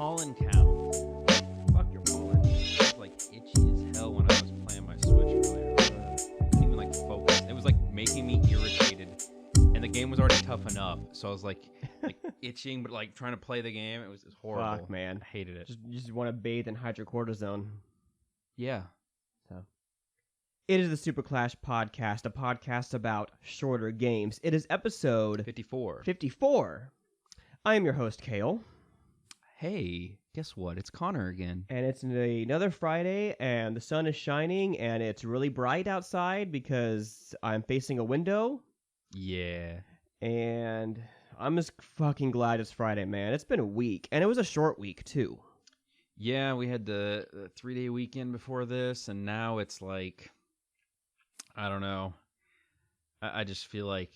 pollen count. Fuck your pollen. It was like itchy as hell when I was playing my Switch earlier. I couldn't even like focus. It was like making me irritated. And the game was already tough enough. So I was like itching, but like trying to play the game. It was horrible. Fuck, man. I hated it. You just want to bathe in hydrocortisone. Yeah. So, it is the SuperClash podcast, a podcast about shorter games. It is episode 54. 54. I am your host, Kale. Hey, guess what? It's Connor again. And it's another Friday, and the sun is shining, and it's really bright outside because I'm facing a window. Yeah. And I'm just fucking glad it's Friday, man. It's been a week, and it was a short week, too. Yeah, we had the 3-day weekend before this, and now it's like, I don't know. I just feel like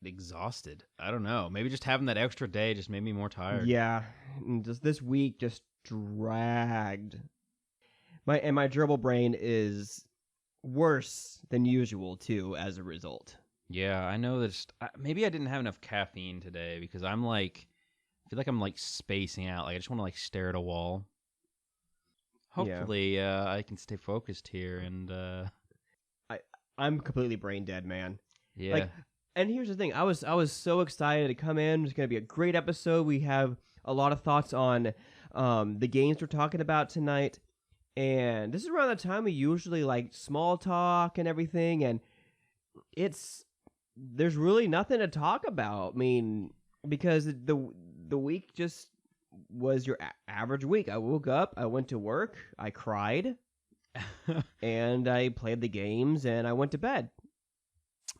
exhausted. I don't know. Maybe just having that extra day just made me more tired. Yeah, and just this week just dragged. My gerbil brain is worse than usual, too, as a result. Yeah, I know that maybe I didn't have enough caffeine today because I feel like I'm like spacing out. Like I just want to like stare at a wall. Hopefully, I can stay focused here, and I'm completely brain dead, man. Yeah. Like, and here's the thing: I was so excited to come in. It's gonna be a great episode. We have a lot of thoughts on the games we're talking about tonight, and this is around the time we usually like small talk and everything, and there's really nothing to talk about. I mean, because the week just was your average week. I woke up, I went to work, I cried, and I played the games, and I went to bed.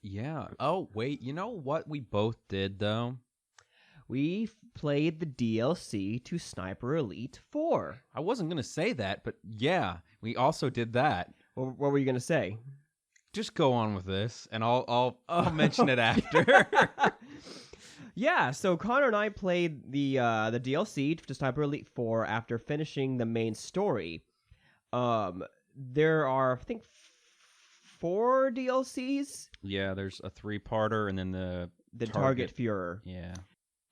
Yeah. Oh, wait. You know what we both did, though? We played the DLC to Sniper Elite 4. I wasn't going to say that, but yeah, we also did that. What were you going to say? Just go on with this, and I'll mention it after. Yeah, so Connor and I played the DLC to Sniper Elite 4 after finishing the main story. There are, I think, 4 DLCs. Yeah, there's a 3-parter, and then the Target Führer. Yeah.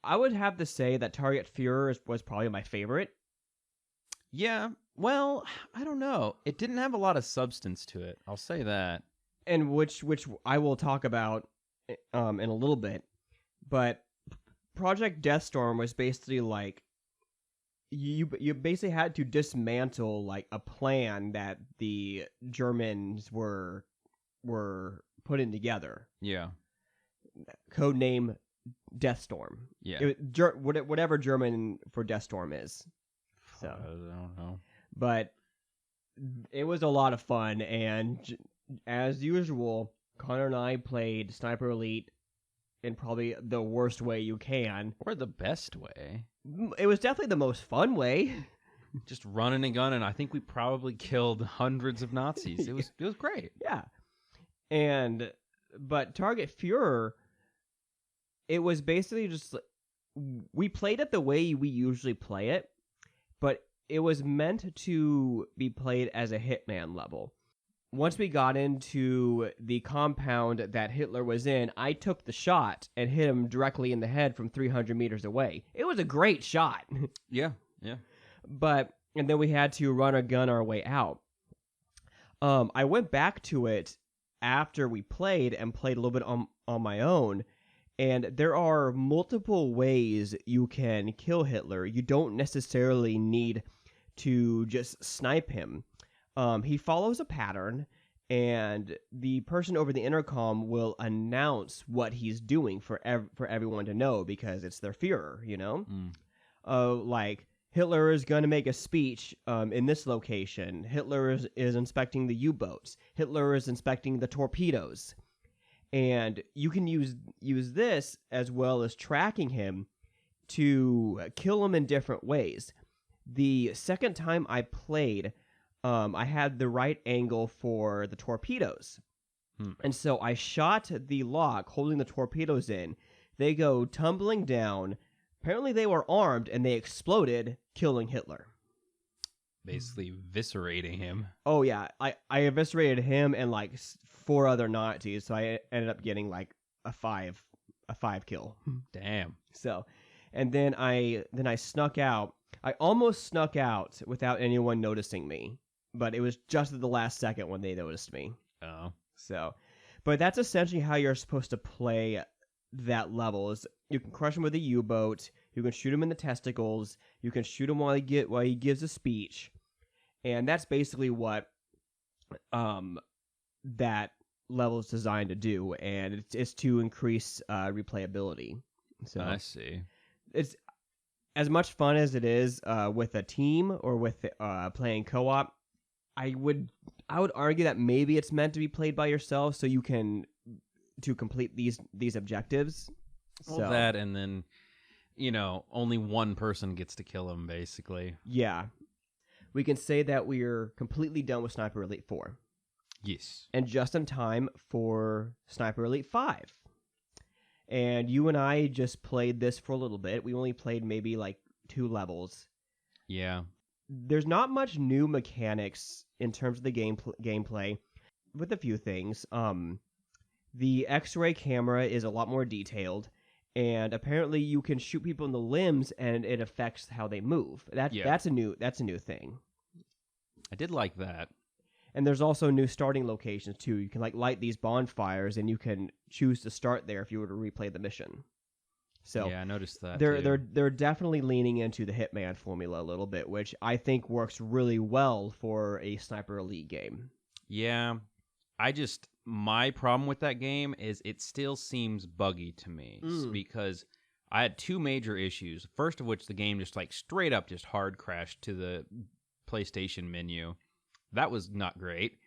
I would have to say that Target Führer was probably my favorite. Yeah, well, I don't know. It didn't have a lot of substance to it. I'll say that. And which I will talk about in a little bit. But Project Deathstorm was basically like you basically had to dismantle like a plan that the Germans were putting together. Yeah. Codename Deathstorm. Yeah. Whatever German for Deathstorm is. So I don't know. But it was a lot of fun, and as usual, Connor and I played Sniper Elite in probably the worst way you can. Or the best way. It was definitely the most fun way. Just running and gunning. I think we probably killed hundreds of Nazis. It was great. Yeah. But Target Führer, it was basically just, we played it the way we usually play it, but it was meant to be played as a Hitman level. Once we got into the compound that Hitler was in, I took the shot and hit him directly in the head from 300 meters away. It was a great shot. Yeah. And then we had to run or gun our way out. I went back to it after we played and played a little bit on my own. And there are multiple ways you can kill Hitler. You don't necessarily need to just snipe him. He follows a pattern, and the person over the intercom will announce what he's doing for everyone to know because it's their Führer, you know? Like, Hitler is going to make a speech in this location. Hitler is inspecting the U-boats. Hitler is inspecting the torpedoes. And you can use this as well as tracking him to kill him in different ways. The second time I played, I had the right angle for the torpedoes. And so I shot the lock holding the torpedoes in. They go tumbling down. Apparently they were armed and they exploded, killing Hitler. Basically eviscerating him. Oh, yeah. I eviscerated him and like 4 other Nazis. So I ended up getting like a five kill. Damn. So, and then I snuck out. I almost snuck out without anyone noticing me, but it was just at the last second when they noticed me. Oh. So, but that's essentially how you're supposed to play that level. Is you can crush him with a U-boat, you can shoot him in the testicles, you can shoot him while he gives a speech, and that's basically what that level is designed to do, and it's to increase replayability. So I see. It's as much fun as it is with a team or with playing co-op. I would argue that maybe it's meant to be played by yourself so you can to complete these objectives. Well, So, that and then, only one person gets to kill him, basically. yeah. We can say that we're completely done with Sniper Elite 4. Yes. And just in time for Sniper Elite 5. And you and I just played this for a little bit. We only played maybe like 2 levels. Yeah. There's not much new mechanics in terms of the gameplay, with a few things. The X-ray camera is a lot more detailed, and apparently you can shoot people in the limbs and it affects how they move. That's a new thing. I did like that. And there's also new starting locations too. You can light these bonfires, and you can choose to start there if you were to replay the mission. So yeah, I noticed that. They're definitely leaning into the Hitman formula a little bit, which I think works really well for a Sniper Elite game. Yeah, my problem with that game is it still seems buggy to me because I had 2 major issues. First of which, the game just straight up just hard crashed to the PlayStation menu. That was not great.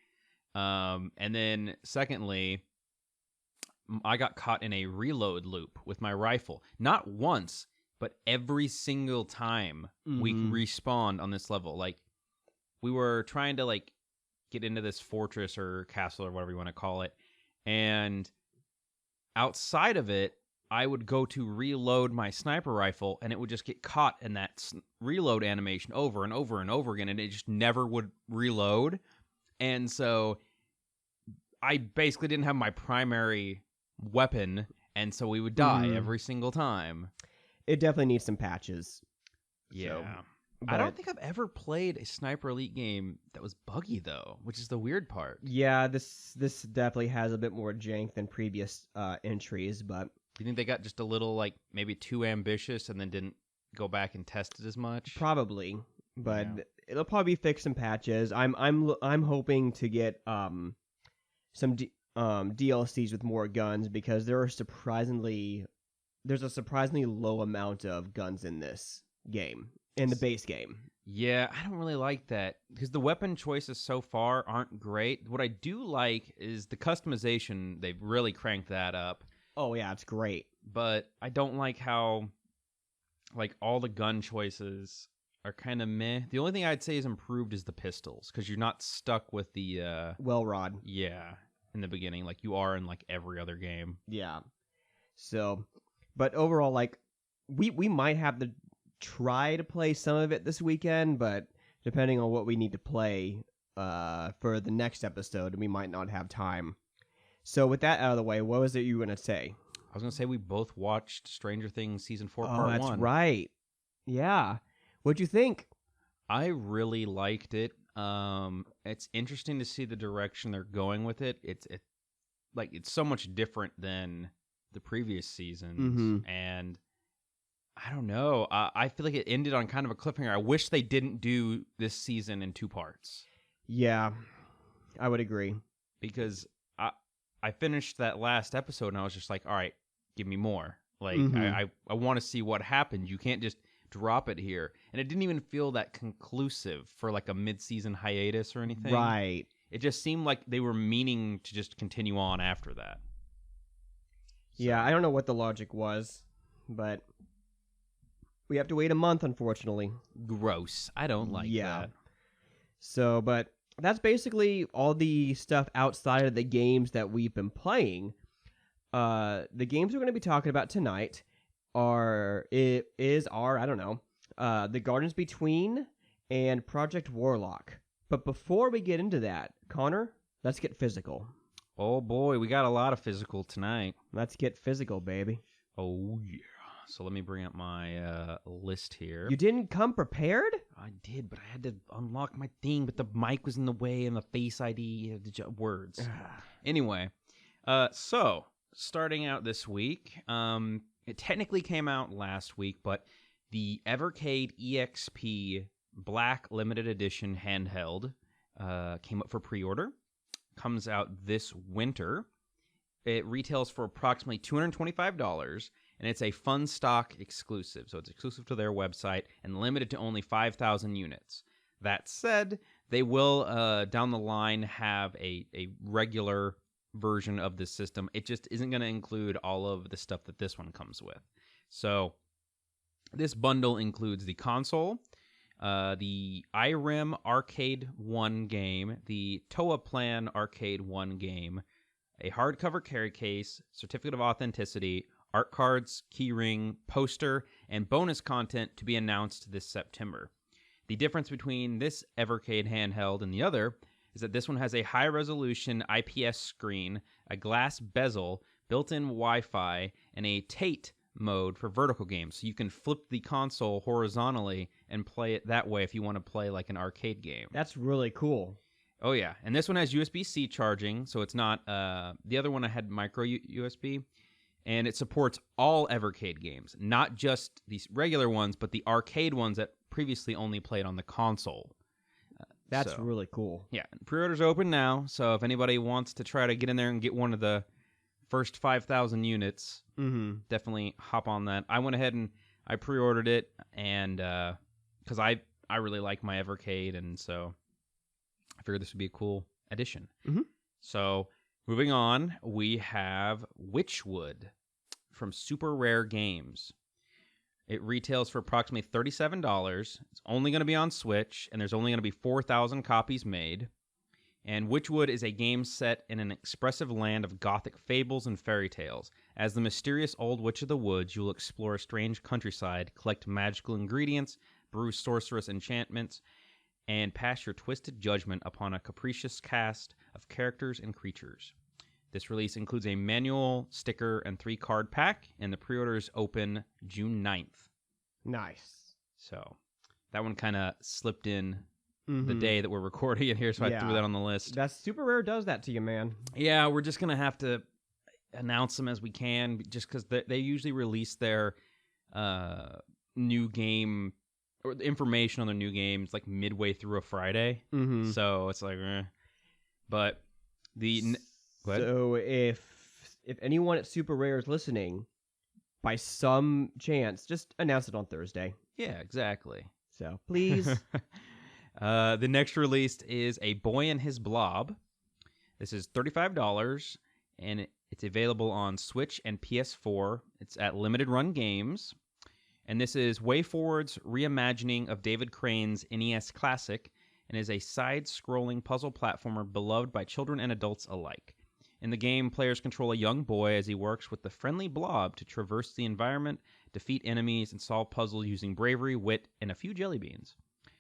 And then secondly, I got caught in a reload loop with my rifle. Not once, but every single time we respawned on this level. We were trying to get into this fortress or castle or whatever you want to call it. And outside of it, I would go to reload my sniper rifle, and it would just get caught in that reload animation over and over and over again, and it just never would reload. And so I basically didn't have my primary weapon, and so we would die every single time. It definitely needs some patches. Yeah. So, I don't think I've ever played a Sniper Elite game that was buggy, though, which is the weird part. Yeah, this definitely has a bit more jank than previous entries, but... Do you think they got just a little, maybe too ambitious and then didn't go back and test it as much? Probably, but it'll probably fix some patches. I'm hoping to get some DLCs with more guns, because there's a surprisingly low amount of guns in this game, in the base game. Yeah, I don't really like that, because the weapon choices so far aren't great. What I do like is the customization. They've really cranked that up. Oh yeah, it's great. But I don't like how all the gun choices are kind of meh. The only thing I'd say is improved is the pistols, because you're not stuck with the well rod. Yeah, in the beginning, like you are in every other game. Yeah. So, but overall, we might have to try to play some of it this weekend, but depending on what we need to play for the next episode, we might not have time. So with that out of the way, what was it you were going to say? I was going to say we both watched Stranger Things Season 4 Part 1. Oh, that's right. Yeah. What'd you think? I really liked it. It's interesting to see the direction they're going with it. It's so much different than the previous seasons. And I don't know. I feel like it ended on kind of a cliffhanger. I wish they didn't do this season in 2 parts. Yeah, I would agree. Because I finished that last episode and I was just like, all right, give me more. I want to see what happened. You can't just drop it here. And it didn't even feel that conclusive for a mid-season hiatus or anything. Right. It just seemed like they were meaning to just continue on after that. So. Yeah, I don't know what the logic was, but we have to wait a month, unfortunately. Gross. I don't like that. So, but that's basically all the stuff outside of the games that we've been playing. The games we're going to be talking about tonight are The Gardens Between and Project Warlock. But before we get into that, Connor, let's get physical. Oh boy, we got a lot of physical tonight. Let's get physical, baby. Oh yeah. So let me bring up my list here. You didn't come prepared? I did, but I had to unlock my thing, but the mic was in the way and the Face ID words. Anyway, so starting out this week, it technically came out last week, but the Evercade EXP Black Limited Edition handheld came up for pre-order. Comes out this winter. It retails for approximately $225, and it's a Fun Stock exclusive. So it's exclusive to their website and limited to only 5,000 units. That said, they will, down the line, have a regular version of this system. It just isn't going to include all of the stuff that this one comes with. So this bundle includes the console, the IREM Arcade 1 game, the Toa Plan Arcade 1 game, a hardcover carry case, certificate of authenticity, art cards, keyring, poster, and bonus content to be announced this September. The difference between this Evercade handheld and the other is that this one has a high-resolution IPS screen, a glass bezel, built-in Wi-Fi, and a Tate mode for vertical games. So you can flip the console horizontally and play it that way if you want to play like an arcade game. That's really cool. Oh, yeah. And this one has USB-C charging, so it's not... the other one I had micro USB, and it supports all Evercade games, not just these regular ones, but the arcade ones that previously only played on the console. That's really cool. Yeah. Pre-order's open now, so if anybody wants to try to get in there and get one of the first 5,000 units, definitely hop on that. I went ahead and I pre-ordered it, and because I really like my Evercade, and so I figured this would be a cool addition. So moving on, we have Wytchwood from Super Rare Games. It retails for approximately $37. It's only going to be on Switch, and there's only going to be 4,000 copies made. And Wytchwood is a game set in an expressive land of gothic fables and fairy tales. As the mysterious old witch of the woods, you'll explore a strange countryside, collect magical ingredients, brew sorcerous enchantments, and pass your twisted judgment upon a capricious cast of characters and creatures. This release includes a manual, sticker, and 3-card pack, and the pre-orders open June 9th. Nice. So that one kind of slipped in the day that we're recording it here, so I threw that on the list. That Super Rare does that to you, man. Yeah, we're just going to have to announce them as we can, just because they usually release their new game, or the information on their new games, like midway through a Friday. So it's like, But the... So if anyone at Super Rare is listening, by some chance, just announce it on Thursday. Yeah, exactly. So please. The next release is a Boy and His Blob. This is $35, and it's available on Switch and PS4. It's at Limited Run Games. And this is WayForward's reimagining of David Crane's NES classic, and is a side-scrolling puzzle platformer beloved by children and adults alike. In the game, players control a young boy as he works with the friendly blob to traverse the environment, defeat enemies, and solve puzzles using bravery, wit, and a few jelly beans.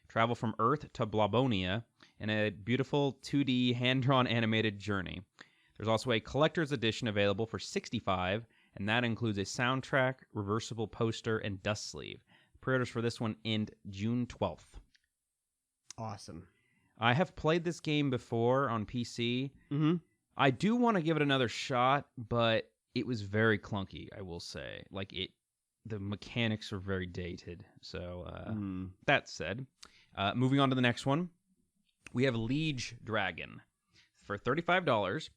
Travel from Earth to Blobonia in a beautiful 2D hand-drawn animated journey. There's also a collector's edition available for $65, and that includes a soundtrack, reversible poster, and dust sleeve. Pre-orders for this one end June 12th. Awesome. I have played this game before on PC. I do want to give it another shot, but it was very clunky, I will say. Like, the mechanics are very dated. So, that said, moving on to the next one, we have Liege Dragon for $35.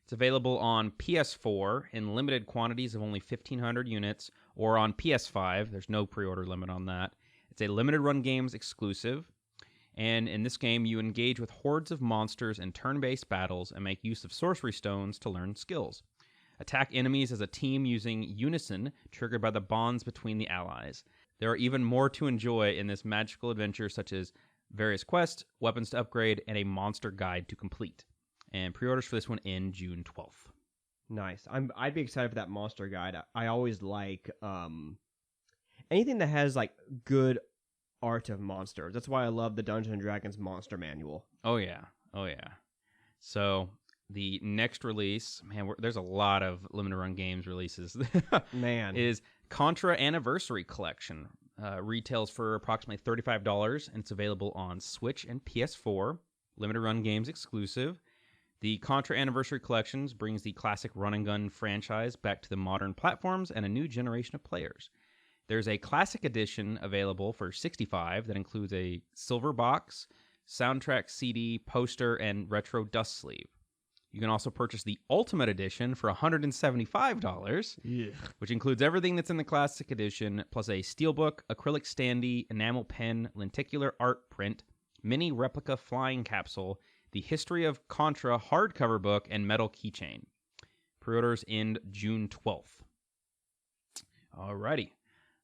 It's available on PS4 in limited quantities of only 1,500 units, or on PS5. There's no pre-order limit on that. It's a Limited Run Games exclusive. And in this game, you engage with hordes of monsters in turn-based battles and make use of sorcery stones to learn skills. Attack enemies as a team using unison, triggered by the bonds between the allies. There are even more to enjoy in this magical adventure, such as various quests, weapons to upgrade, and a monster guide to complete. And pre-orders for this one in June 12th. Nice. I'd be excited for that monster guide. I always like anything that has like good art of monsters. That's why I love the Dungeons & Dragons Monster Manual. Oh, yeah. So, the next release, man, there's a lot of limited run games releases. Man. Is Contra Anniversary Collection retails for approximately $35, and it's available on Switch and PS4. Limited run games exclusive. The Contra Anniversary Collections brings the classic run-and-gun franchise back to the modern platforms and a new generation of players. There's a classic edition available for $65 that includes a silver box, soundtrack CD, poster, and retro dust sleeve. You can also purchase the Ultimate Edition for $175, which includes everything that's in the Classic Edition, plus a steelbook, acrylic standee, enamel pen, lenticular art print, mini replica flying capsule, the History of Contra hardcover book, and metal keychain. Pre-orders end June 12th. Alrighty,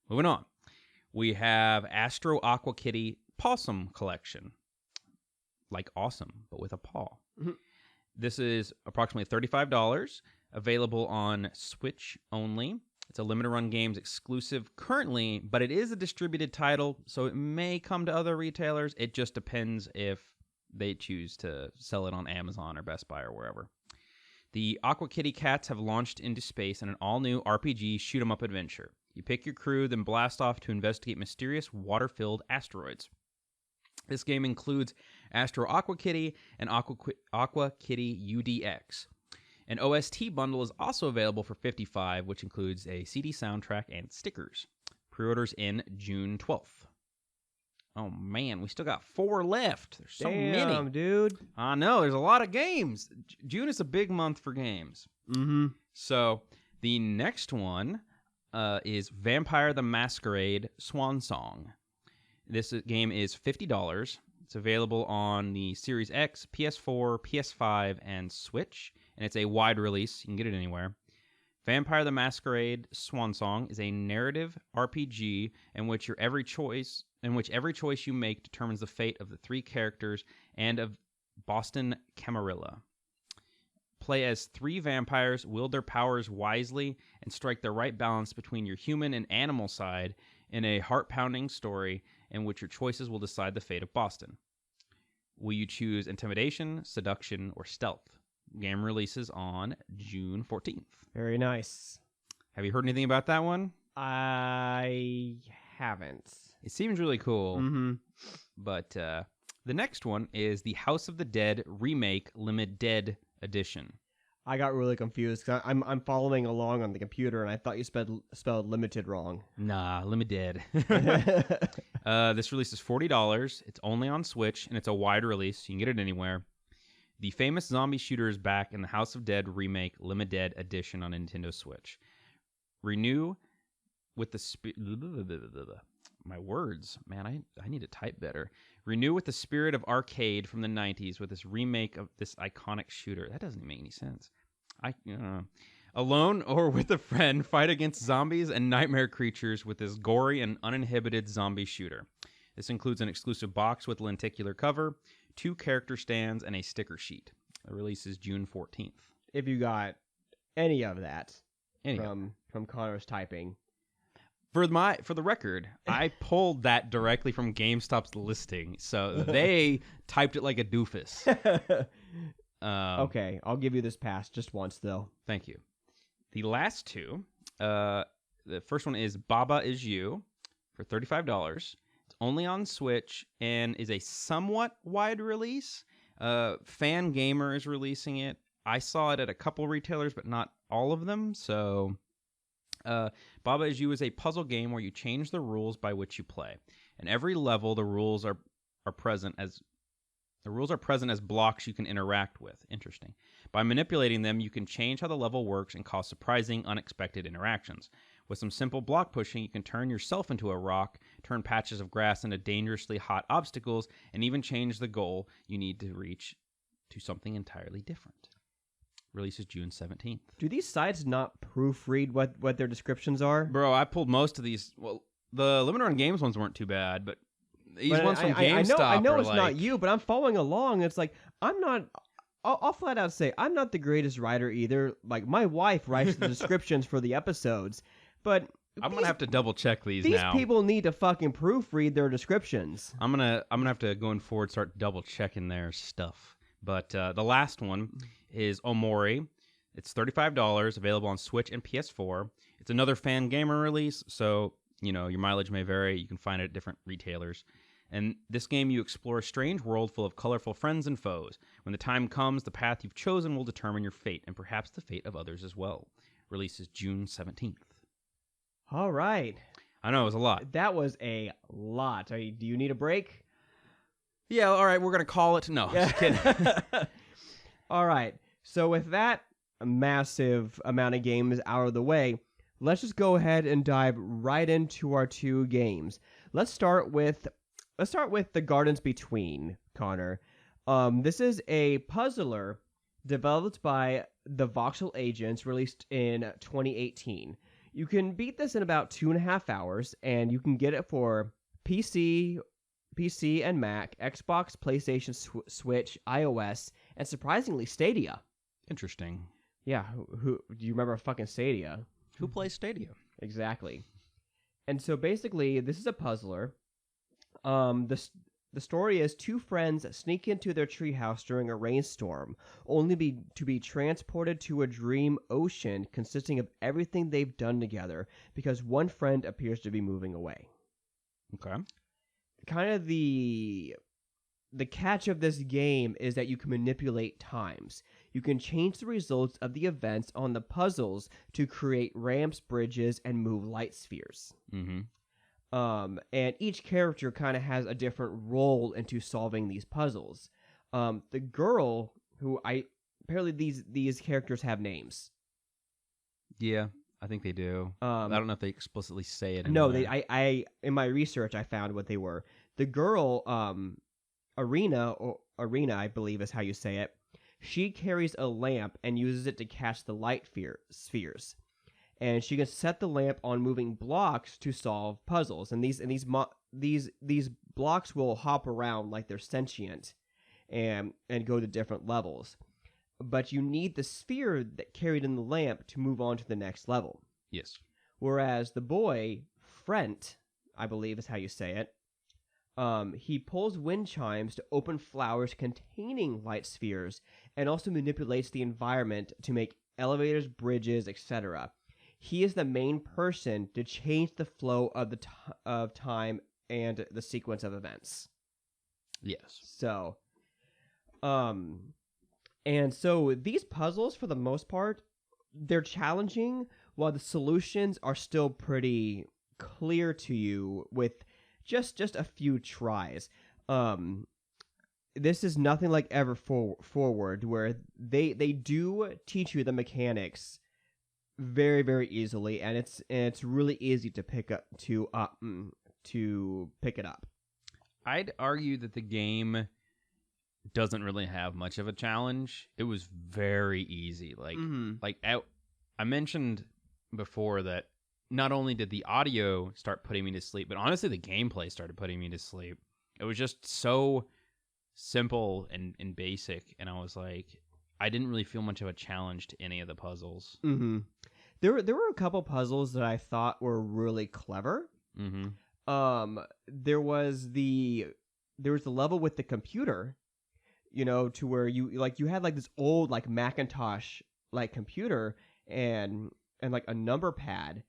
moving on. We have Astro Aqua Kitty Pawesome Collection. Like awesome, but with a paw. Mm-hmm. This is approximately $35, available on Switch only. It's a limited run games exclusive currently, but it is a distributed title, so it may come to other retailers. It just depends if they choose to sell it on Amazon or Best Buy or wherever. The Aqua Kitty Cats have launched into space in an all-new RPG shoot-'em-up adventure. You pick your crew, then blast off to investigate mysterious water-filled asteroids. This game includes Astro Aqua Kitty and Aqua Kitty UDX. An OST bundle is also available for $55, which includes a CD soundtrack and stickers. Pre-orders in June 12th. Oh man, we still got 4 left. There's so many, dude. I know, there's a lot of games. June is a big month for games. Mm-hmm. So the next one is Vampire the Masquerade Swansong. This game is $50. It's available on the Series X, PS4, PS5, and Switch, and it's a wide release. You can get it anywhere. Vampire the Masquerade Swansong is a narrative RPG in which every choice you make determines the fate of the 3 characters and of Boston Camarilla. Play as 3 vampires, wield their powers wisely, and strike the right balance between your human and animal side in a heart-pounding story in which your choices will decide the fate of Boston. Will you choose intimidation, seduction, or stealth? Game releases on June 14th. Very nice. Have you heard anything about that one? I haven't. It seems really cool. Mm-hmm. But the next one is the House of the Dead Remake Limidead Edition. I got really confused because I'm following along on the computer and I thought you spelled limited wrong. Nah, Limidead. This release is $40. It's only on Switch and it's a wide release. You can get it anywhere. The famous zombie shooter is back in the House of Dead Remake Limidead Edition on Nintendo Switch. Renew with the my words, man, I need to type better. Renew with the spirit of arcade from the 90s with this remake of this iconic shooter. That doesn't make any sense. Alone or with a friend, fight against zombies and nightmare creatures with this gory and uninhibited zombie shooter. This includes an exclusive box with lenticular cover, 2 character stands, and a sticker sheet. The release is June 14th. If you got any of that from Connor's typing. For the record, I pulled that directly from GameStop's listing, so they typed it like a doofus. Okay, I'll give you this pass just once, though. Thank you. The last 2, the first one is Baba Is You for $35. It's only on Switch and is a somewhat wide release. Fan Gamer is releasing it. I saw it at a couple retailers, but not all of them, so... Baba Is You is a puzzle game where you change the rules by which you play. In every level, the rules are present as blocks you can interact with. Interesting. By manipulating them, you can change how the level works and cause surprising, unexpected interactions. With some simple block pushing, you can turn yourself into a rock, turn patches of grass into dangerously hot obstacles, and even change the goal you need to reach to something entirely different. Releases June 17th. Do these sites not proofread what their descriptions are? Bro, I pulled most of these. Well, the Limited Run Games ones weren't too bad, but these ones from GameStop I know it's like... not you, but I'm following along. It's like, I'll flat out say, I'm not the greatest writer either. Like, my wife writes the descriptions for the episodes, but... I'm going to have to double check these These now. people need to fucking proofread their descriptions. I'm gonna have to, going forward, start double checking their stuff. But the last one is Omori. It's $35, available on Switch and PS4. It's another fan gamer release, so your mileage may vary. You can find it at different retailers. And this game, you explore a strange world full of colorful friends and foes. When the time comes, the path you've chosen will determine your fate, and perhaps the fate of others as well. Releases June 17th. All right. I know, it was a lot. That was a lot. Do you need a break? Yeah, all right, we're going to call it. No, just kidding. All right. So with that massive amount of games out of the way, let's just go ahead and dive right into our 2 games. Let's start with The Gardens Between, Connor. This is a puzzler developed by the Voxel Agents, released in 2018. You can beat this in about 2.5 hours, and you can get it for PC and Mac, Xbox, PlayStation, Switch, iOS, and surprisingly Stadia. Interesting. Yeah, who do you remember fucking Stadia? Who plays Stadia? Exactly. And so basically, this is a puzzler. The story is 2 friends sneak into their treehouse during a rainstorm, only to be transported to a dream ocean consisting of everything they've done together because one friend appears to be moving away. Okay. Kind of the catch of this game is that you can manipulate times. You can change the results of the events on the puzzles to create ramps, bridges, and move light spheres. Mm-hmm. And each character kind of has a different role into solving these puzzles. The girl apparently these characters have names. Yeah, I think they do. I don't know if they explicitly say it. No, I in my research I found what they were. The girl, Arena, I believe is how you say it. She carries a lamp and uses it to catch the light spheres. And she can set the lamp on moving blocks to solve puzzles. And these blocks will hop around like they're sentient and go to different levels. But you need the sphere that carried in the lamp to move on to the next level. Yes. Whereas the boy, Frent, I believe is how you say it, he pulls wind chimes to open flowers containing light spheres and also manipulates the environment to make elevators, bridges, etc. He is the main person to change the flow of of time and the sequence of events. Yes. So, and so these puzzles, for the most part, they're challenging, while the solutions are still pretty clear to you with just a few tries. This is nothing like Forward, where they do teach you the mechanics very, very easily, and it's really easy to pick it up. I'd argue that the game doesn't really have much of a challenge. It was very easy. I mentioned before that not only did the audio start putting me to sleep, but honestly the gameplay started putting me to sleep. It was just so simple and basic, and I was like, I didn't really feel much of a challenge to any of the puzzles. Mm-hmm. There were a couple puzzles that I thought were really clever. Mm-hmm. There was the level with the computer, to where you had like this old like Macintosh like computer and like a number pad,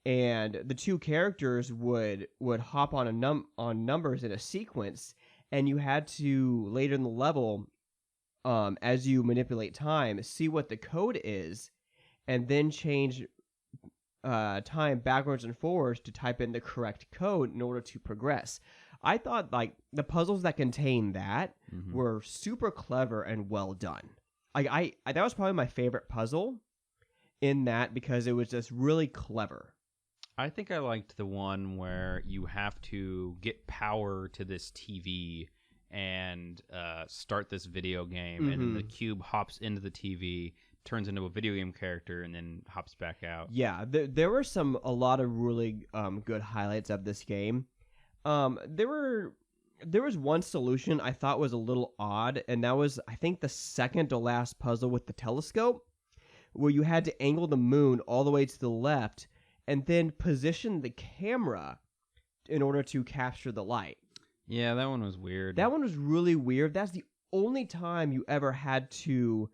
and the 2 characters would hop on on numbers in a sequence, and you had to later in the level, as you manipulate time, see what the code is, and then change time backwards and forwards to type in the correct code in order to progress. I thought like the puzzles that contain that Mm-hmm. were super clever and well done. I that was probably my favorite puzzle in that, because it was just really clever. I think I liked the one where you have to get power to this TV and start this video game, Mm-hmm. and then the cube hops into the TV, turns into a video game character, and then hops back out. Yeah, there were a lot of really good highlights of this game. There was one solution I thought was a little odd, and that was, I think, the second to last puzzle with the telescope, where you had to angle the moon all the way to the left and then position the camera in order to capture the light. Yeah, that one was weird. That one was really weird. That's the only time you ever had to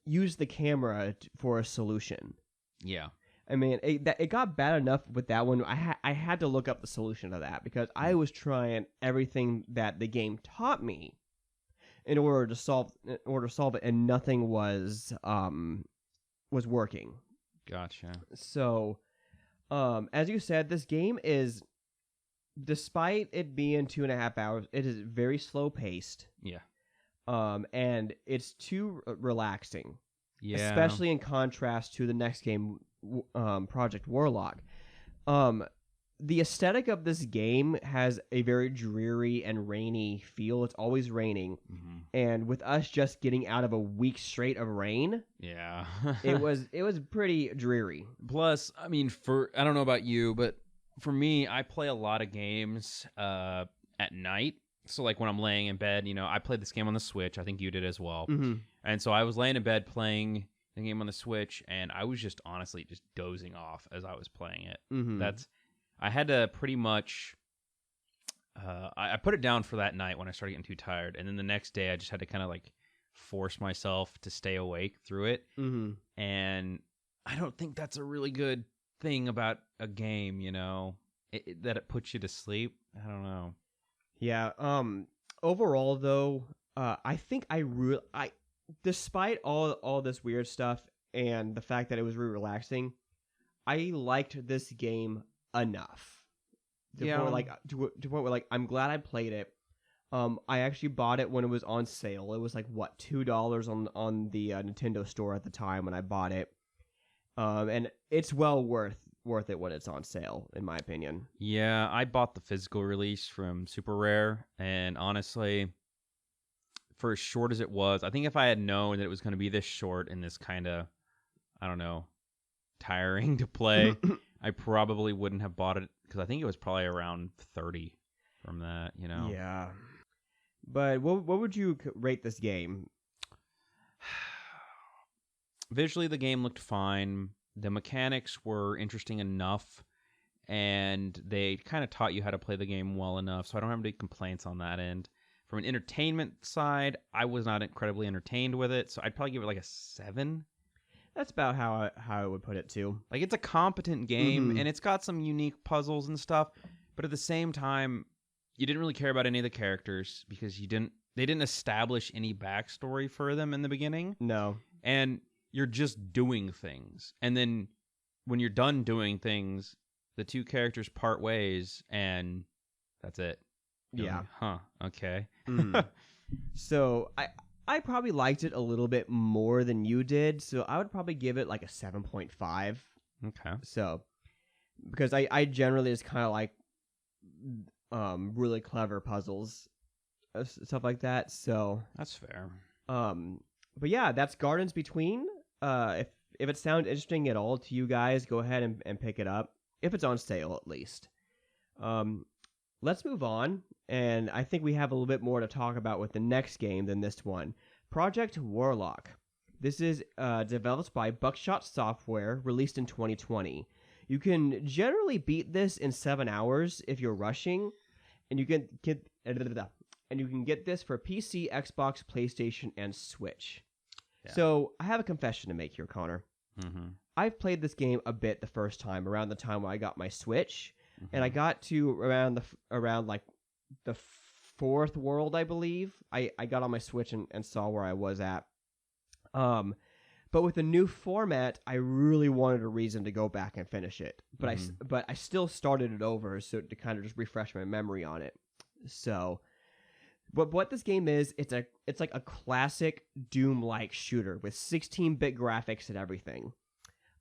use the camera for a solution. Yeah. I mean, it got bad enough with that one. I had to look up the solution to that because I was trying everything that the game taught me in order to solve it, and nothing was working. Gotcha. So, as you said, this game is, despite it being 2.5 hours, it is very slow paced. Yeah. And it's too relaxing. Yeah. Especially in contrast to the next game, Project Warlock. The aesthetic of this game has a very dreary and rainy feel. It's always raining. Mm-hmm. And with us just getting out of a week straight of rain, Yeah. it was pretty dreary. Plus, I mean, I don't know about you, but for me, I play a lot of games at night. So like when I'm laying in bed, I played this game on the Switch. I think you did as well. Mm-hmm. And so I was laying in bed playing the game on the Switch, and I was just honestly just dozing off as I was playing it. Mm-hmm. I had to pretty much, I put it down for that night when I started getting too tired. And then the next day I just had to kind of like force myself to stay awake through it. Mm-hmm. And I don't think that's a really good thing about a game, that it puts you to sleep. I don't know. Yeah. Overall, though, I think I despite all this weird stuff and the fact that it was really relaxing, I liked this game enough. To the point where like I'm glad I played it. I actually bought it when it was on sale. It was like what, $2 on the Nintendo store at the time when I bought it. And it's well worth it when it's on sale, in my opinion. Yeah, I bought the physical release from Super Rare, and honestly, for as short as it was, I think if I had known that it was going to be this short and this kind of, I don't know, tiring to play, I probably wouldn't have bought it, because I think it was probably around 30 from that, Yeah. But what would you rate this game? Visually, the game looked fine. The mechanics were interesting enough, and they kind of taught you how to play the game well enough, so I don't have any complaints on that end. From an entertainment side, I was not incredibly entertained with it, so I'd probably give it like a 7. That's about how I would put it too. Like, it's a competent game, Mm-hmm. and it's got some unique puzzles and stuff, but at the same time, you didn't really care about any of the characters because they didn't establish any backstory for them in the beginning. No. And you're just doing things. And then when you're done doing things, the two characters part ways, and that's it. Yeah. Huh. Okay. So I probably liked it a little bit more than you did, so I would probably give it like a 7.5. Okay. So, because I generally just kind of like really clever puzzles, stuff like that. So That's fair. but yeah, that's Gardens Between. If it sounds interesting at all to you guys, go ahead and pick it up if it's on sale at least. Let's move on, and I think we have a little bit more to talk about with the next game than this one. Project Warlock. This is developed by Buckshot Software, released in 2020. You can generally beat this in 7 hours if you're rushing, and you can get this for PC, Xbox, PlayStation, and Switch. Yeah. So I have a confession to make here, Connor. Mm-hmm. I've played this game a bit the first time, around the time when I got my Switch, and I got to around like the 4th world, I believe. I got on my Switch and saw where I was at. But with the new format, I really wanted a reason to go back and finish it. But I still started it over so to kind of just refresh my memory on it. So, but what this game is, it's like a classic Doom-like shooter with 16-bit graphics and everything.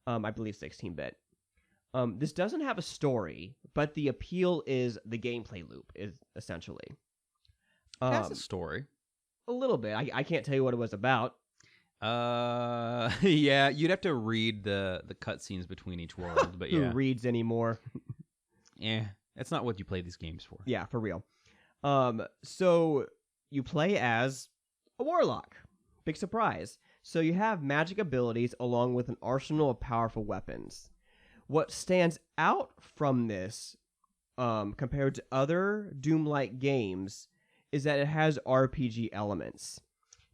I believe 16-bit. This doesn't have a story, but the appeal is the gameplay loop, is essentially. It has a story. A little bit. I can't tell you what it was about. Yeah, you'd have to read the cutscenes between each world, but yeah. Who reads anymore? Yeah, that's not what you play these games for. Yeah, for real. So you play as a warlock. Big surprise. So you have magic abilities along with an arsenal of powerful weapons. What stands out from this, compared to other Doom-like games, is that it has RPG elements.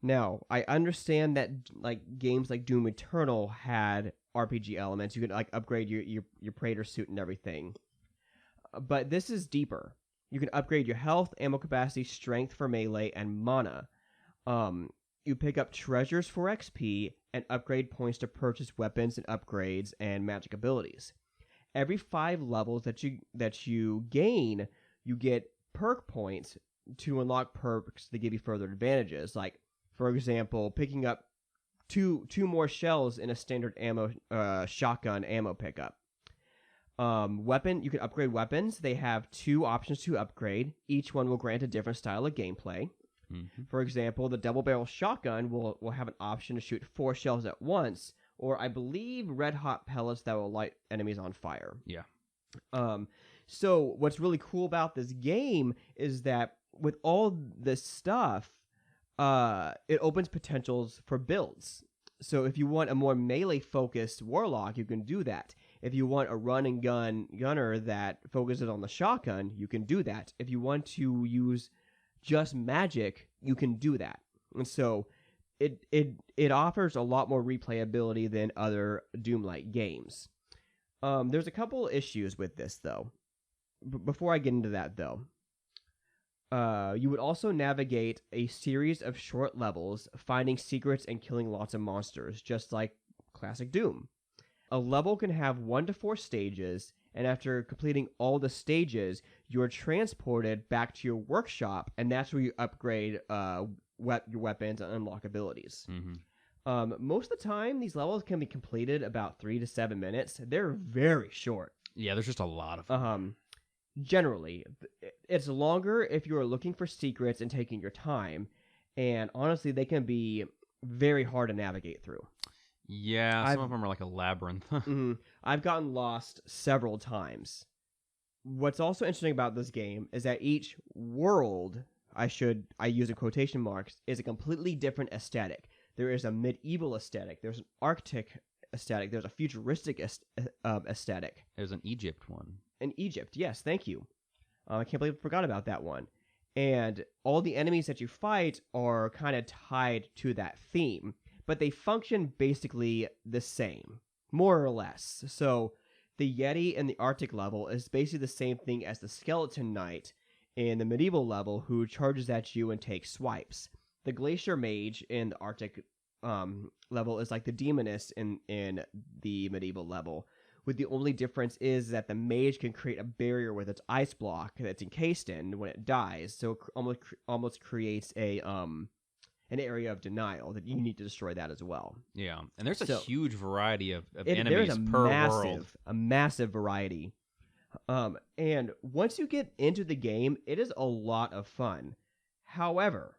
Now, I understand that like games like Doom Eternal had RPG elements. You can like upgrade your Praetor suit and everything. But this is deeper. You can upgrade your health, ammo capacity, strength for melee, and mana. You pick up treasures for XP and upgrade points to purchase weapons and upgrades and magic abilities. Every 5 levels that you gain, you get perk points to unlock perks that give you further advantages. Like, for example, picking up two more shells in a standard ammo shotgun ammo pickup. You can upgrade weapons. They have 2 options to upgrade. Each one will grant a different style of gameplay. Mm-hmm. For example, the double barrel shotgun will have an option to shoot 4 shells at once, or I believe red hot pellets that will light enemies on fire. Yeah. So what's really cool about this game is that with all this stuff, it opens potentials for builds. So if you want a more melee-focused Warlock, you can do that. If you want a run and gunner that focuses on the shotgun, you can do that. If you want to use just magic, you can do that. And so it offers a lot more replayability than other Doom-like games. There's a couple issues with this, though. Before I get into that, though, you would also navigate a series of short levels, finding secrets and killing lots of monsters, just like classic Doom. A level can have 1 to 4 stages, and after completing all the stages, you are transported back to your workshop, and that's where you upgrade your weapons and unlock abilities. Mm-hmm. Most of the time, these levels can be completed about 3 to 7 minutes. They're very short. Yeah, there's just a lot of them. Generally, it's longer if you're looking for secrets and taking your time, and honestly, they can be very hard to navigate through. Yeah, some of them are like a labyrinth. I've gotten lost several times. What's also interesting about this game is that each world, I use in quotation marks, is a completely different aesthetic. There is a medieval aesthetic, there's an Arctic aesthetic, there's a futuristic aesthetic. There's an Egypt one. In Egypt, yes, thank you. I can't believe I forgot about that one. And all the enemies that you fight are kind of tied to that theme, but they function basically the same, more or less. So the Yeti in the Arctic level is basically the same thing as the Skeleton Knight in the medieval level, who charges at you and takes swipes. The Glacier Mage in the Arctic level is like the Demoness in the medieval level, with the only difference is that the mage can create a barrier with its ice block that's encased in when it dies, so it almost creates an area of denial that you need to destroy that as well. Yeah, and there's a huge variety of enemies there's per world. A massive variety. And once you get into the game, it is a lot of fun. However,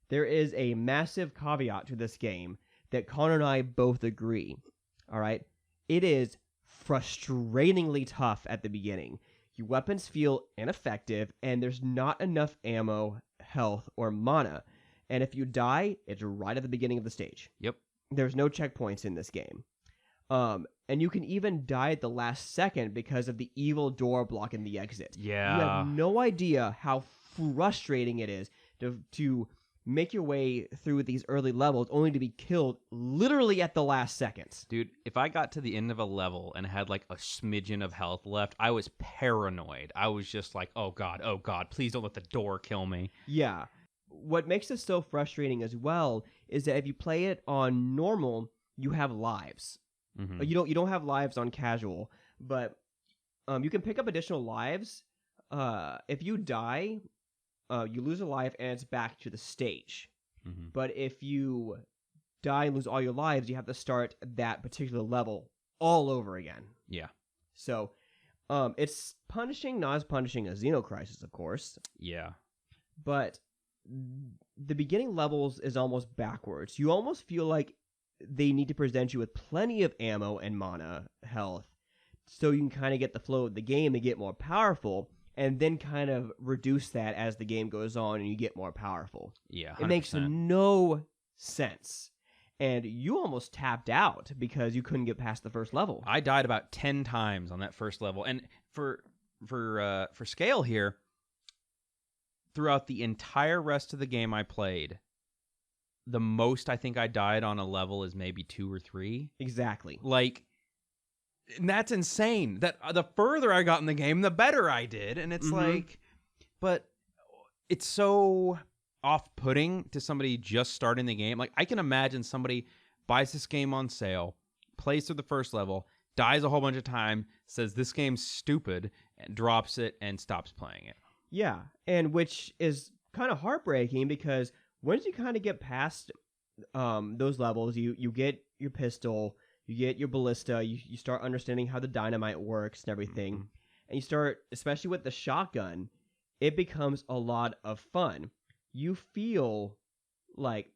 there is a massive caveat to this game that Connor and I both agree. All right? It is frustratingly tough at the beginning. Your weapons feel ineffective, and there's not enough ammo, health, or mana. And if you die, it's right at the beginning of the stage. Yep. There's no checkpoints in this game. And you can even die at the last second because of the evil door blocking the exit. Yeah. You have no idea how frustrating it is to make your way through these early levels only to be killed literally at the last second. Dude, if I got to the end of a level and had like a smidgen of health left, I was paranoid. I was just like, oh god, please don't let the door kill me. Yeah. What makes this so frustrating as well is that if you play it on normal, you have lives. Mm-hmm. You don't have lives on casual, but you can pick up additional lives. If you die, you lose a life and it's back to the stage. Mm-hmm. But if you die and lose all your lives, you have to start that particular level all over again. Yeah. So it's punishing, not as punishing as Xenocrisis, of course. Yeah. But the beginning levels is almost backwards. You almost feel like they need to present you with plenty of ammo and mana, health, so you can kind of get the flow of the game and get more powerful, and then kind of reduce that as the game goes on and you get more powerful. Yeah, 100%. It makes no sense. And you almost tapped out because you couldn't get past the first level. I died about 10 times on that first level. And for scale here, throughout the entire rest of the game I played, the most I think I died on a level is maybe 2 or 3. Exactly. Like, and that's insane. That the further I got in the game, the better I did. And it's like, but it's so off-putting to somebody just starting the game. Like, I can imagine somebody buys this game on sale, plays through the first level, dies a whole bunch of time, says this game's stupid, and drops it and stops playing it. Yeah, and which is kind of heartbreaking because once you kind of get past those levels, you get your pistol, you get your ballista, you start understanding how the dynamite works and everything, and you start, especially with the shotgun, it becomes a lot of fun. You feel like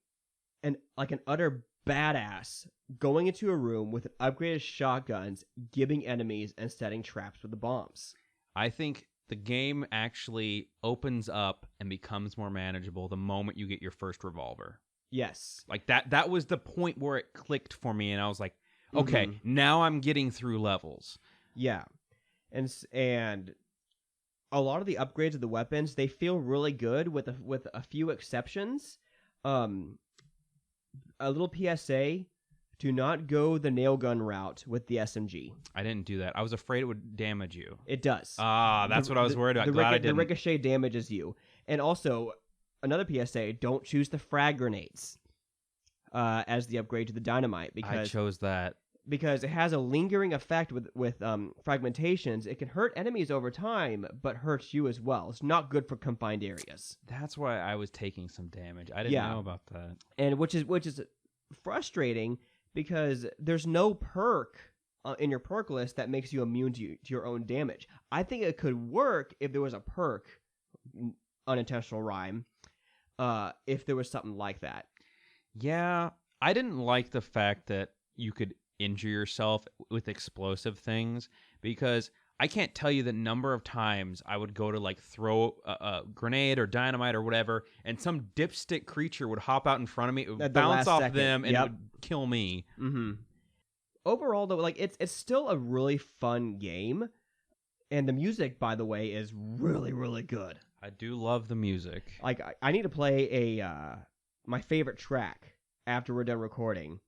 an utter badass going into a room with upgraded shotguns, giving enemies and setting traps with the bombs. I think the game actually opens up and becomes more manageable the moment you get your first revolver. Yes. Like that was the point where it clicked for me, and I was like, okay, now I'm getting through levels. Yeah. And a lot of the upgrades of the weapons, they feel really good with a few exceptions. A little PSA, do not go the nail gun route with the SMG. I didn't do that. I was afraid it would damage you. It does. That's what I was worried about. Glad I didn't. The ricochet damages you. And also, another PSA, don't choose the frag grenades as the upgrade to the dynamite. Because I chose that. Because it has a lingering effect with fragmentations. It can hurt enemies over time, but hurts you as well. It's not good for confined areas. That's why I was taking some damage. I didn't know about that. And which is frustrating because there's no perk in your perk list that makes you immune to your own damage. I think it could work if there was a perk, unintentional rhyme, if there was something like that. Yeah, I didn't like the fact that you could injure yourself with explosive things, because I can't tell you the number of times I would go to like throw a grenade or dynamite or whatever, and some dipstick creature would hop out in front of me, it would bounce off them, and it would kill me. Overall, though, like it's still a really fun game, and the music, by the way, is really, really good. I do love the music. Like I need to play my favorite track after we're done recording.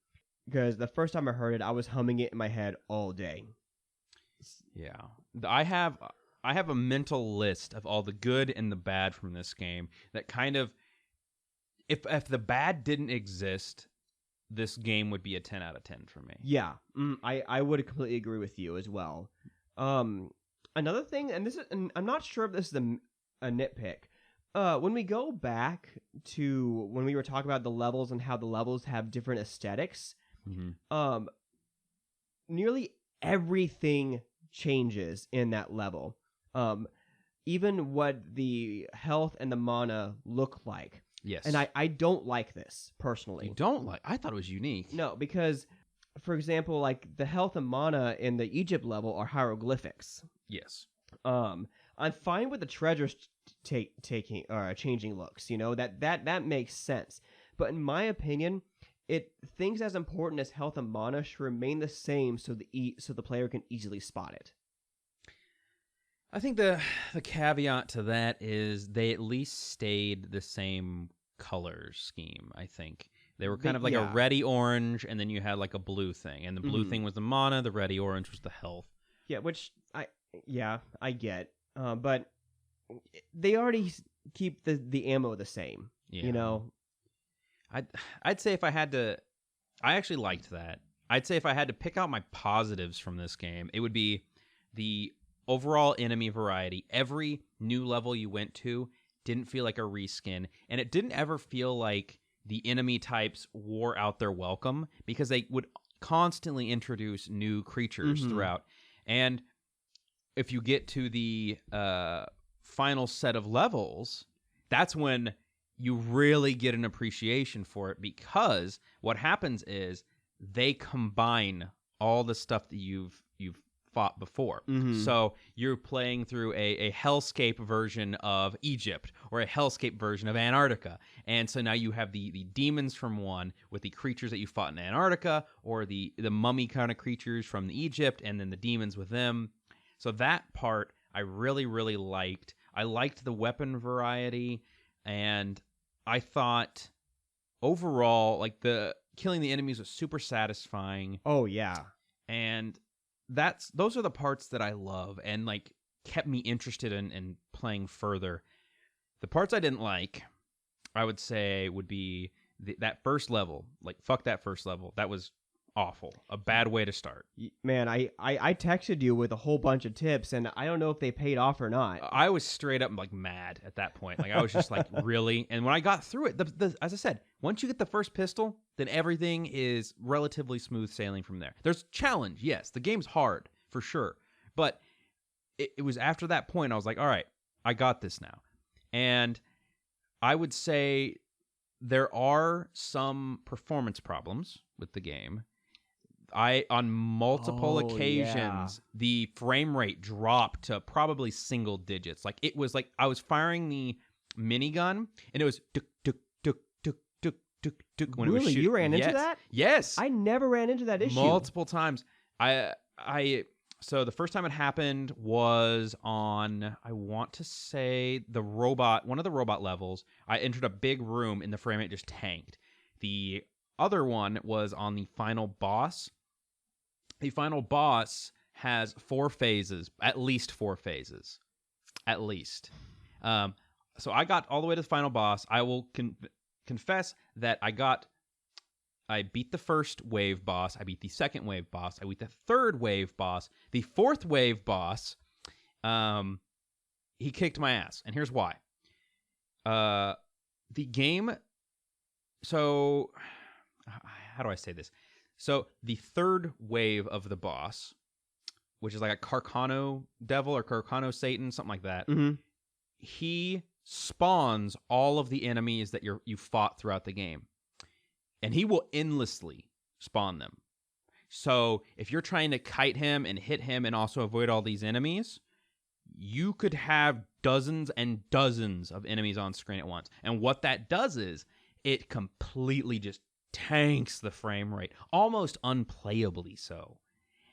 Because the first time I heard it, I was humming it in my head all day. Yeah. I have a mental list of all the good and the bad from this game that kind of, if the bad didn't exist, this game would be a 10 out of 10 for me. Yeah. I would completely agree with you as well. Another thing, and I'm not sure if this is a nitpick. When we go back to when we were talking about the levels and how the levels have different aesthetics, nearly everything changes in that level. Even what the health and the mana look like. Yes. And I don't like this, personally. You don't like? I thought it was unique. No, because, for example, like the health and mana in the Egypt level are hieroglyphics. Yes. I'm fine with the treasures taking or changing looks, that makes sense. But in my opinion, things as important as health and mana should remain the same so the player can easily spot it. I think the caveat to that is they at least stayed the same color scheme, I think. They were kind of like a reddy orange, and then you had like a blue thing. And the blue thing was the mana, the reddy orange was the health. Yeah, which I get. But they already keep the ammo the same, I'd say if I had to, I actually liked that. I'd say if I had to pick out my positives from this game, it would be the overall enemy variety. Every new level you went to didn't feel like a reskin, and it didn't ever feel like the enemy types wore out their welcome, because they would constantly introduce new creatures throughout. And if you get to the final set of levels, that's when you really get an appreciation for it, because what happens is they combine all the stuff that you've fought before. So you're playing through a hellscape version of Egypt or a hellscape version of Antarctica. And so now you have the demons from one with the creatures that you fought in Antarctica, or the mummy kind of creatures from Egypt, and then the demons with them. So that part I really, really liked. I liked the weapon variety, and I thought overall, like the killing the enemies was super satisfying, Oh yeah. and those are the parts that I love and like kept me interested in playing further. The parts I didn't like, I would say, would be that first level. Like, fuck that first level. That was awful. A bad way to start. Man, I texted you with a whole bunch of tips, and I don't know if they paid off or not. I was straight up like mad at that point. Like I was just like, really? And when I got through it, as I said, once you get the first pistol, then everything is relatively smooth sailing from there. There's challenge, yes. The game's hard for sure, but it was after that point I was like, all right, I got this now. And I would say there are some performance problems with the game. On multiple occasions, the frame rate dropped to probably single digits. Like it was like I was firing the minigun and it was tuk tuk tuk tuk tuk tuk tuk when it was Really? shooting. You ran into that? Yes. I never ran into that issue. Multiple times. So the first time it happened was on, I want to say, one of the robot levels. I entered a big room and the frame rate just tanked. The other one was on the final boss. The final boss has 4 phases, at least 4 phases. At least. So I got all the way to the final boss. I will confess that I beat the first wave boss. I beat the second wave boss. I beat the third wave boss. The fourth wave boss, he kicked my ass. And here's why. The game... So, how do I say this? So, the third wave of the boss, which is like a Carcano devil or Carcano Satan, something like that, he spawns all of the enemies that you fought throughout the game. And he will endlessly spawn them. So if you're trying to kite him and hit him and also avoid all these enemies, you could have dozens and dozens of enemies on screen at once. And what that does is it completely just tanks the frame rate, almost unplayably so.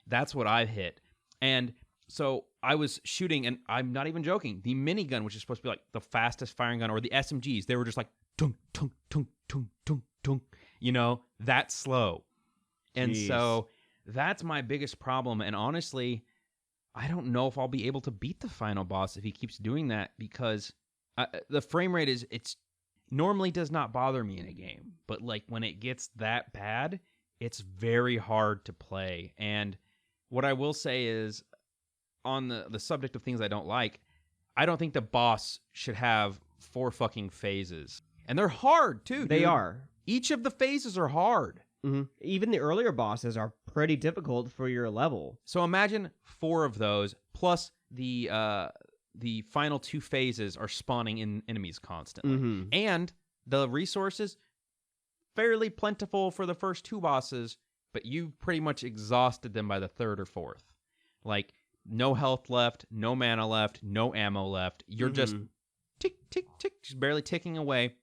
That's what I've hit. And so I was shooting, and I'm not even joking, the minigun, which is supposed to be like the fastest firing gun, or the SMGs, they were just like tunk, tunk, tunk, tunk, tunk, tunk. You know, that slow. And so that's my biggest problem. And honestly, I don't know if I'll be able to beat the final boss if he keeps doing that, because the frame rate it's normally does not bother me in a game. But like when it gets that bad, it's very hard to play. And what I will say is, on the subject of things I don't like, I don't think the boss should have 4 fucking phases. And they're hard too, dude. They are. Each of the phases are hard. Mm-hmm. Even the earlier bosses are pretty difficult for your level. So imagine 4 of those, plus the final 2 phases are spawning in enemies constantly. Mm-hmm. And the resources, fairly plentiful for the first 2 bosses, but you pretty much exhausted them by the 3rd or 4th. Like, no health left, no mana left, no ammo left. You're just tick, tick, tick, just barely ticking away.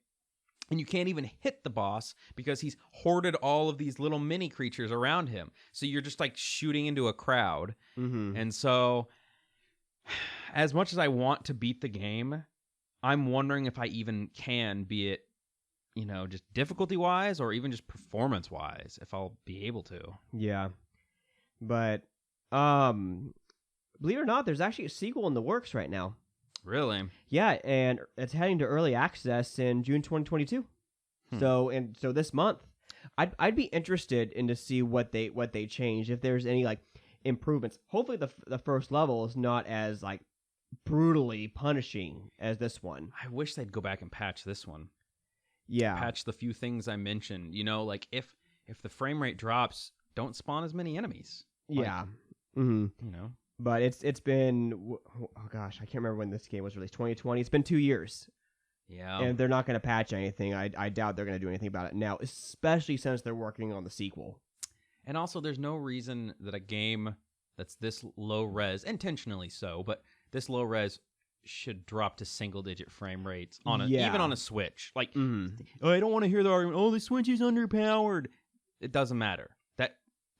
And you can't even hit the boss because he's hoarded all of these little mini creatures around him. So you're just like shooting into a crowd. Mm-hmm. And so, as much as I want to beat the game, I'm wondering if I even can, be it, you know, just difficulty-wise or even just performance-wise, if I'll be able to. Yeah. But, believe it or not, there's actually a sequel in the works right now. Really? Yeah, and it's heading to early access in June 2022. So this month, I'd be interested in to see what they change, if there's any like improvements. Hopefully the first level is not as like brutally punishing as this one. I wish they'd go back and patch this one. Yeah. Patch the few things I mentioned. You know, like if the frame rate drops, don't spawn as many enemies. Yeah. Like, you know. But it's been, oh gosh, I can't remember when this game was released. 2020. It's been 2 years. Yeah. And they're not going to patch anything. I doubt they're going to do anything about it now, especially since they're working on the sequel. And also, there's no reason that a game that's this low res, intentionally so, but this low res should drop to single-digit frame rates on even on a Switch. Like, I don't want to hear the argument, oh, the Switch is underpowered. It doesn't matter.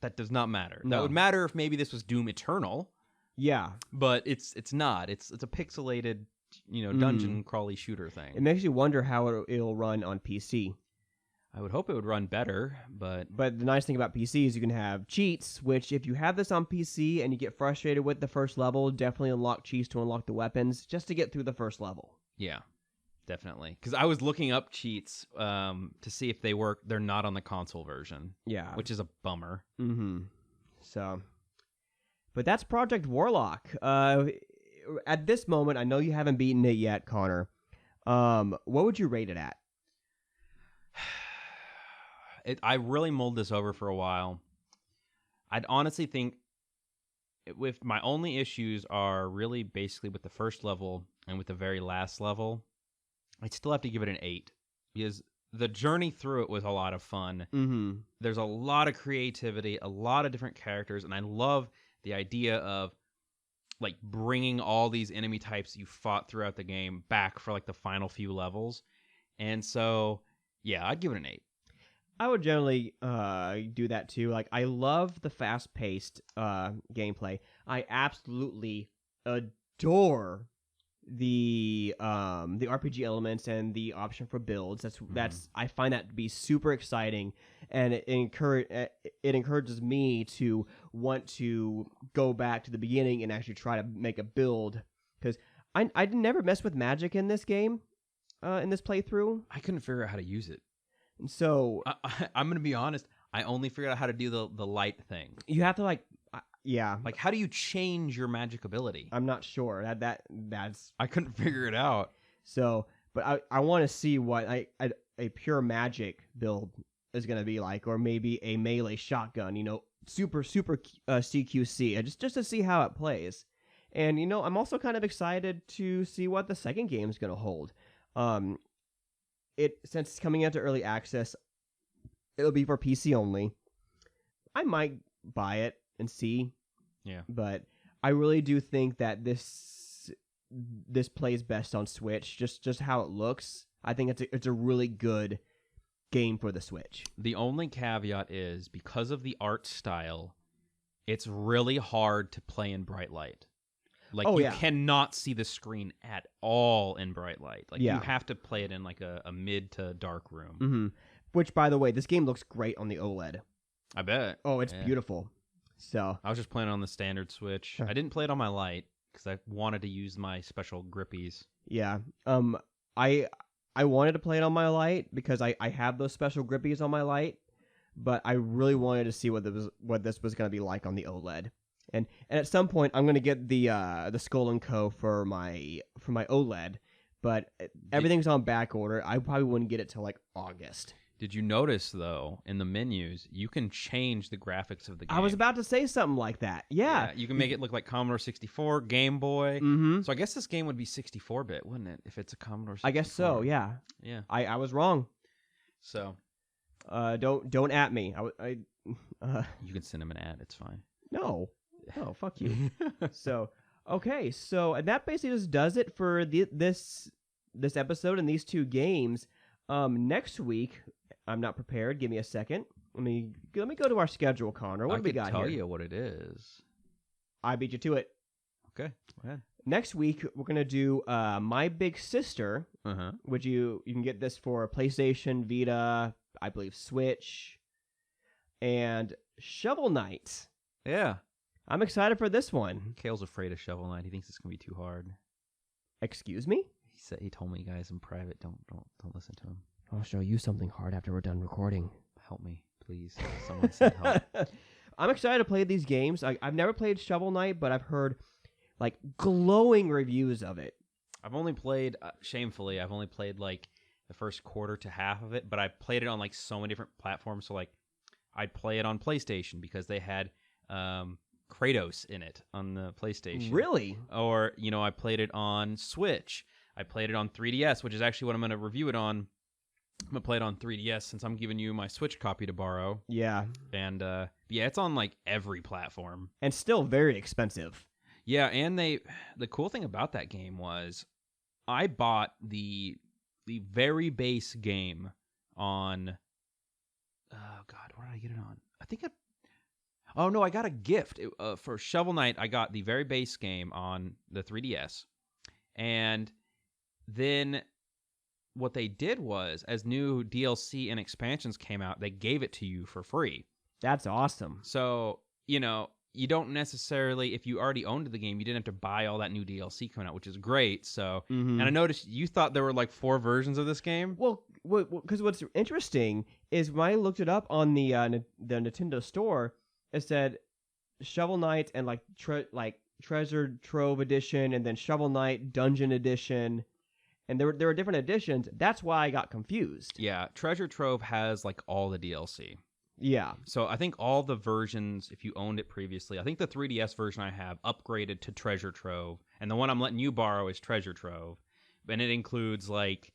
That does not matter. No. That would matter if maybe this was Doom Eternal. Yeah. But it's not. It's a pixelated, you know, dungeon crawly shooter thing. It makes you wonder how it'll run on PC. I would hope it would run better, but But the nice thing about PC is you can have cheats, which if you have this on PC and you get frustrated with the first level, definitely unlock cheats to unlock the weapons just to get through the first level. yeah, definitely. Because I was looking up cheats to see if they work. They're not on the console version. Yeah. Which is a bummer. Mm-hmm. So, but that's Project Warlock. At this moment, I know you haven't beaten it yet, Connor. What would you rate it at? I really mulled this over for a while. I'd honestly think with my only issues are really basically with the first level and with the very last level, I'd still have to give it an 8 because the journey through it was a lot of fun. Mm-hmm. There's a lot of creativity, a lot of different characters, and I love the idea of like bringing all these enemy types you fought throughout the game back for like the final few levels. And so, yeah, I'd give it an 8. I would generally do that too. Like, I love the fast-paced gameplay. I absolutely adore the RPG elements and the option for builds. That's I find that to be super exciting, and it encourages me to want to go back to the beginning and actually try to make a build, because I never mess with magic in this game, in this playthrough. I couldn't figure out how to use it. And so I'm going to be honest. I only figured out how to do the light thing. you have to yeah. Like, how do you change your magic ability? I'm not sure. That's I couldn't figure it out. so. But I want to see what a pure magic build is going to be like, or maybe a melee shotgun. Super CQC, just to see how it plays. And I'm also kind of excited to see what the second game is going to hold. Since it's coming into early access, it'll be for PC only. I might buy it and see. Yeah. But I really do think that this plays best on Switch. Just how it looks. I think it's a really good game for the Switch. The only caveat is because of the art style, it's really hard to play in bright light. Like, you cannot see the screen at all in bright light. Like, you have to play it in like a mid to dark room. Mm-hmm. Which, by the way, this game looks great on the OLED. I bet. Oh, it's beautiful. So I was just playing on the standard Switch. Sure. I didn't play it on my light because I wanted to use my special grippies. Yeah. I wanted to play it on my light because I have those special grippies on my light, but I really wanted to see what this was going to be like on the OLED. And at some point, I'm going to get the Skull and Co for my OLED, but everything's on back order. I probably wouldn't get it till like August. Did you notice, though, in the menus, you can change the graphics of the game? I was about to say something like that. Yeah. You can make it look like Commodore 64, Game Boy. Mm-hmm. So I guess this game would be 64-bit, wouldn't it, if it's a Commodore 64? I guess so, yeah. Yeah. I was wrong. So. Don't at me. You can send him an ad. It's fine. No. Oh, fuck you. So, okay. So, and that basically just does it for this episode and these two games. Next week, I'm not prepared. Give me a second. Let me go to our schedule, Connor. What do we got here? I can tell you what it is. I beat you to it. Okay, go ahead. Next week, we're gonna do My Big Sister. Which you can get this for PlayStation, Vita, I believe Switch, and Shovel Knight. Yeah. I'm excited for this one. Kale's afraid of Shovel Knight. He thinks it's gonna be too hard. Excuse me? He told me, guys, in private, don't listen to him. I'll show you something hard after we're done recording. Help me, please. Someone send help. I'm excited to play these games. I've never played Shovel Knight, but I've heard like glowing reviews of it. I've only played, shamefully, I've only played like the first quarter to half of it, but I played it on like so many different platforms. So like, I'd play it on PlayStation because they had Kratos in it on the PlayStation. Really? Or, I played it on Switch. I played it on 3DS, which is actually what I'm going to review it on. I'm going to play it on 3DS since I'm giving you my Switch copy to borrow. Yeah. And, it's on, like, every platform. And still very expensive. Yeah, and the cool thing about that game was I bought the very base game on... Oh, God, where did I get it on? I think Oh, no, I got a gift. For Shovel Knight, I got the very base game on the 3DS. And then what they did was, as new DLC and expansions came out, they gave it to you for free. That's awesome. So, you know, you don't necessarily, if you already owned the game, you didn't have to buy all that new DLC coming out, which is great. So, and I noticed you thought there were like 4 versions of this game. Well, because what's interesting is when I looked it up on the Nintendo store, it said Shovel Knight and like Treasure Trove Edition, and then Shovel Knight Dungeon Edition, and there were different editions. That's why I got confused. Yeah, Treasure Trove has like all the DLC. Yeah. So I think all the versions, if you owned it previously, I think the 3DS version I have upgraded to Treasure Trove, and the one I'm letting you borrow is Treasure Trove, and it includes like,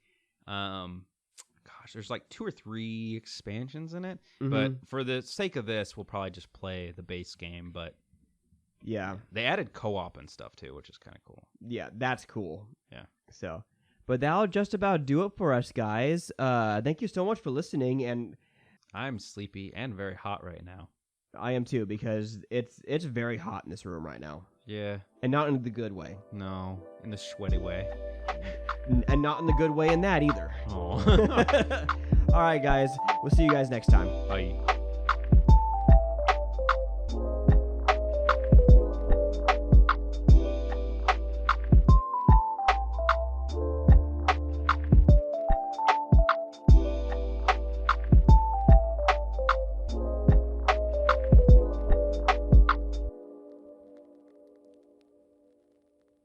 there's like 2 or 3 expansions in it. But for the sake of this, we'll probably just play the base game. But yeah, they added co-op and stuff too, which is kind of cool. Yeah, that's cool. Yeah. So, but that'll just about do it for us, guys. Thank you so much for listening, and I'm sleepy and very hot right now. I am too, because it's very hot in this room right now. Yeah. And not in the good way. No, in the sweaty way. And not in the good way in that either. Oh. All right, guys. We'll see you guys next time. Bye.